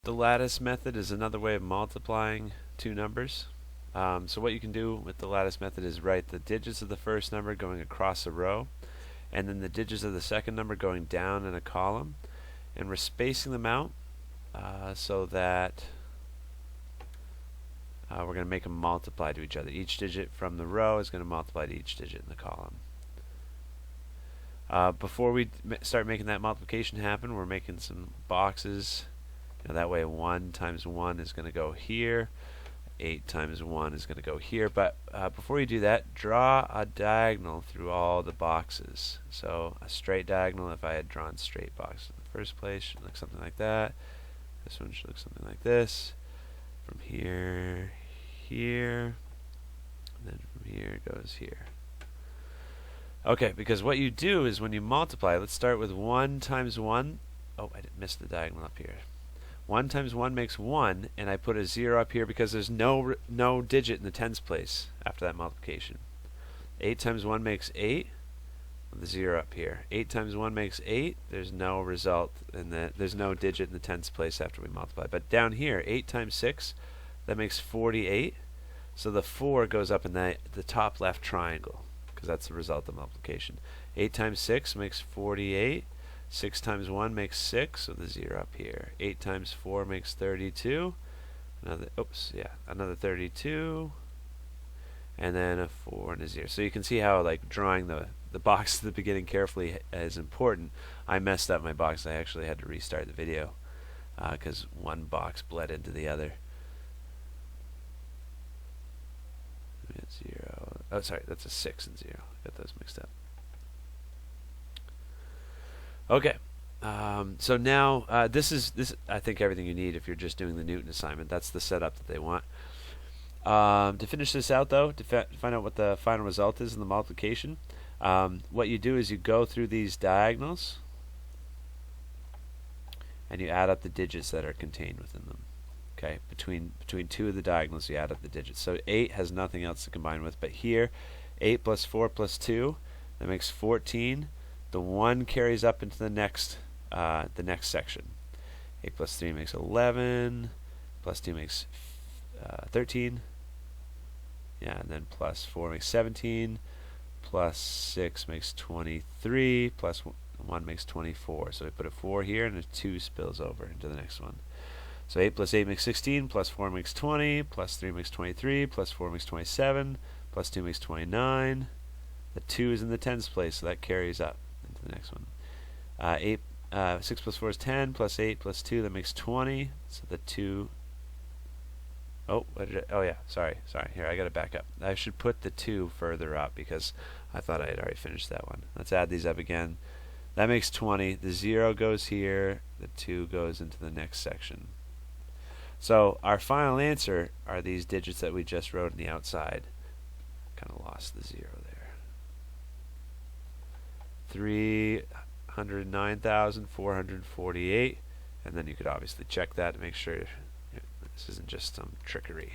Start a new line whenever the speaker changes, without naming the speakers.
The lattice method is another way of multiplying two numbers. So what you can do with the lattice method is write the digits of the first number going across a row, and then the digits of the second number going down in a column, and we're spacing them out so that we're going to make them multiply to each other. Each digit from the row is going to multiply to each digit in the column. Before we start making that multiplication happen, we're making some boxes. That way 1 times 1 is going to go here, 8 times 1 is going to go here. But before you do that, draw a diagonal through all the boxes. So a straight diagonal, if I had drawn straight boxes in the first place, should look something like that. This one should look something like this. From here, here, and then from here goes here. Okay, because what you do is when you multiply, let's start with 1 times 1. Oh, I missed the diagonal up here. 1 times 1 makes 1, and I put a 0 up here because there's no digit in the tens place after that multiplication. 8 times 1 makes 8, with a 0 up here. 8 times 1 makes 8, there's no result, and there's no digit in the tens place after we multiply. But down here, 8 times 6, that makes 48, so the 4 goes up in the top left triangle, because that's the result of multiplication. 8 times 6 makes 48. 6 times 1 makes 6, so the 0 up here. 8 times 4 makes 32. Another 32. And then a 4 and a 0. So you can see how drawing the box at the beginning carefully is important. I messed up my box. I actually had to restart the video because one box bled into the other. 0. Oh, sorry, that's a 6 and 0. Got those mixed up. Okay, so now this is I think everything you need if you're just doing the Newton assignment. That's the setup that they want. To finish this out, though, to find out what the final result is in the multiplication, what you do is you go through these diagonals and you add up the digits that are contained within them. Okay, between two of the diagonals, you add up the digits. So 8 has nothing else to combine with, but here, 8 plus 4 plus 2, that makes 14. The 1 carries up into the next section. 8 plus 3 makes 11. Plus 2 makes 13. Yeah, and then plus 4 makes 17. Plus 6 makes 23. Plus 1 makes 24. So we put a 4 here, and a 2 spills over into the next one. So 8 plus 8 makes 16. Plus 4 makes 20. Plus 3 makes 23. Plus 4 makes 27. Plus 2 makes 29. The 2 is in the tens place, so that carries up into the next one. 6 plus 4 is 10, plus 8 plus 2, that makes 20. So the 2... Oh, yeah, sorry. Here, I got to back up. I should put the 2 further up because I thought I had already finished that one. Let's add these up again. That makes 20. The 0 goes here. The 2 goes into the next section. So our final answer are these digits that we just wrote on the outside. Kind of lost the 0 there. 309,448, and then you could obviously check that to make sure this isn't just some trickery.